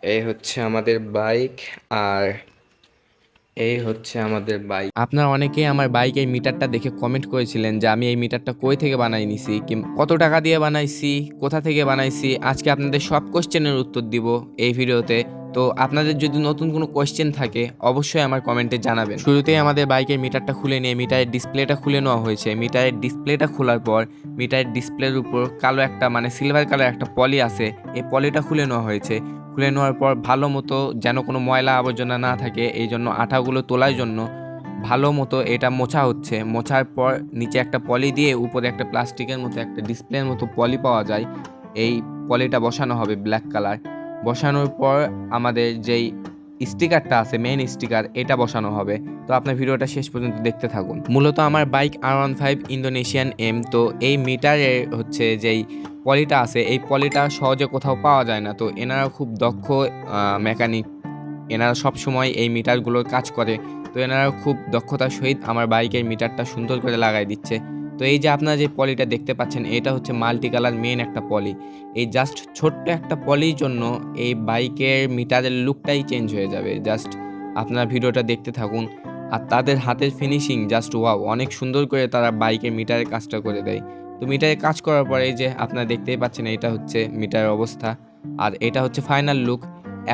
এই হচ্ছে আমাদের বাইক। আর এই হচ্ছে আমাদের বাইক। আপনারা অনেকেই আমার বাইকের মিটারটা দেখে কমেন্ট করেছিলেন যে আমি এই মিটারটা কই থেকে বানাই নিছি, কত টাকা দিয়ে বানাইছি, কোথা থেকে বানাইছি। আজকে আপনাদের সব কোশ্চেনের উত্তর দিব এই ভিডিওতে। তো আপনাদের যদি নতুন কোনো কোশ্চেন থাকে অবশ্যই আমার কমেন্টে জানাবেন। শুরুতেই আমাদের বাইকের মিটারটা খুলে নিয়ে মিটারের ডিসপ্লেটা খুলে নেওয়া হয়েছে। মিটারের ডিসপ্লেটা খোলার পর মিটারের ডিসপ্লের উপর কালো একটা সিলভার কালার একটা পলি আছে, এই পলিটা খুলে নেওয়া হয়েছে। খুলে নেওয়ার পর ভালো মতো যেন কোনো ময়লা আবর্জনা না থাকে এই জন্য আঠাগুলো তোলার জন্য ভালো মতো এটা মোছা হচ্ছে। মোছার পর নিচে একটা পলি দিয়ে উপরে একটা প্লাস্টিকের মতো একটা ডিসপ্লের মতো পলি পাওয়া যায়, এই পলিটা বসানো হবে ব্ল্যাক কালার। বসানোর পর আমাদের যেই স্টিকারটা আছে মেইন স্টিকার এটা বসানো হবে। তো আপনার ভিডিওটা শেষ পর্যন্ত দেখতে থাকুন। মূলত আমার বাইক R15 ইন্দোনেশিয়ান এম। তো এই মিটারে হচ্ছে যেই পলিটা আছে এই পলিটা সহজে কোথাও পাওয়া যায় না। তো এনারা খুব দক্ষ মেকানিক, এনারা সব সময় এই মিটারগুলোর কাজ করে। তো এনারা খুব দক্ষতার সহিত আমার বাইকের মিটারটা সুন্দর করে লাগাই দিচ্ছে। তো এই যে আপনারা যে পলিটা দেখতে পাচ্ছেন এটা হচ্ছে মাল্টি কালার মেন একটা পলি। এই জাস্ট ছোট্ট একটা পলির জন্য এই বাইকের মিটারের লুকটাই চেঞ্জ হয়ে যাবে। জাস্ট আপনারা ভিডিওটা দেখতে থাকুন। আর তাদের হাতের ফিনিশিং জাস্ট ওয়াও, অনেক সুন্দর করে তারা বাইকের মিটারের কাজটা করে দেয়। তো মিটারে কাজ করার পরে এই যে আপনারা দেখতেই পাচ্ছেন এটা হচ্ছে মিটারের অবস্থা, আর এটা হচ্ছে ফাইনাল লুক।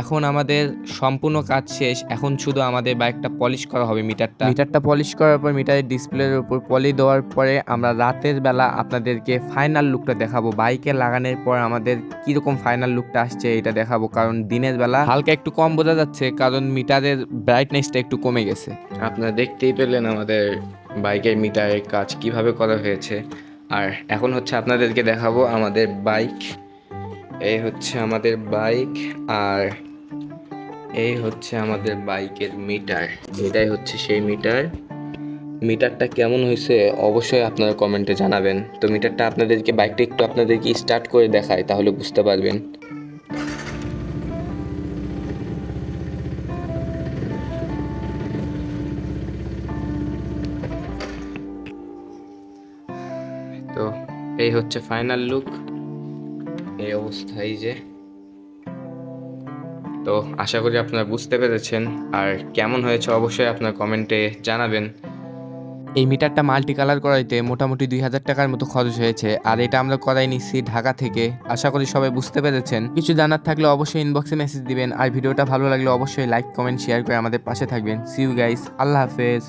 এখন আমাদের সম্পূর্ণ কাজ শেষ, এখন শুধু আমাদের বাইকটা পলিশ করা হবে। মিটারটা পলিশ করার পর মিটারের ডিসপ্লের উপর পলি দেওয়ার পরে আমরা রাতের বেলা আপনাদেরকে ফাইনাল লুকটা দেখাবো। বাইকে লাগানোর পর আমাদের কীরকম ফাইনাল লুকটা আসছে এটা দেখাবো, কারণ দিনের বেলা হালকা একটু কম বোঝা যাচ্ছে কারণ মিটারের ব্রাইটনেসটা একটু কমে গেছে। আপনারা দেখতেই পেলেন আমাদের বাইকের মিটারের কাজ কিভাবে করা হয়েছে। আর এখন হচ্ছে আপনাদেরকে দেখাবো আমাদের বাইক। এই হচ্ছে আমাদের বাইক, আর এই হচ্ছে আমাদের বাইকের মিটার। এটাই হচ্ছে সেই মিটার। মিটারটা কেমন হয়েছে অবশ্যই আপনারা কমেন্টে জানাবেন। তো মিটারটা আপনাদেরকে বাইকটা একটু আপনাদেরকে স্টার্ট করে দেখায় তাহলে বুঝতে পারবেন। তো এই হচ্ছে ফাইনাল লুক, এই অবস্থায় যে। তো আশা করি আপনারা বুঝতে পেরেছেন, আর কেমন হয়েছে অবশ্যই আপনার কমেন্টে জানাবেন। এই মিটারটা মাল্টি কালার করাইতে মোটামুটি 2000 টাকার মতো খরচ হয়েছে, আর এটা আমরা করাই নিচ্ছি ঢাকা থেকে। আশা করি সবাই বুঝতে পেরেছেন। কিছু জানার থাকলে অবশ্যই ইনবক্সে মেসেজ দিবেন, আর ভিডিওটা ভালো লাগলে অবশ্যই লাইক কমেন্ট শেয়ার করে আমাদের পাশে থাকবেন। সি ইউ গাইস, আল্লাহ হাফেজ।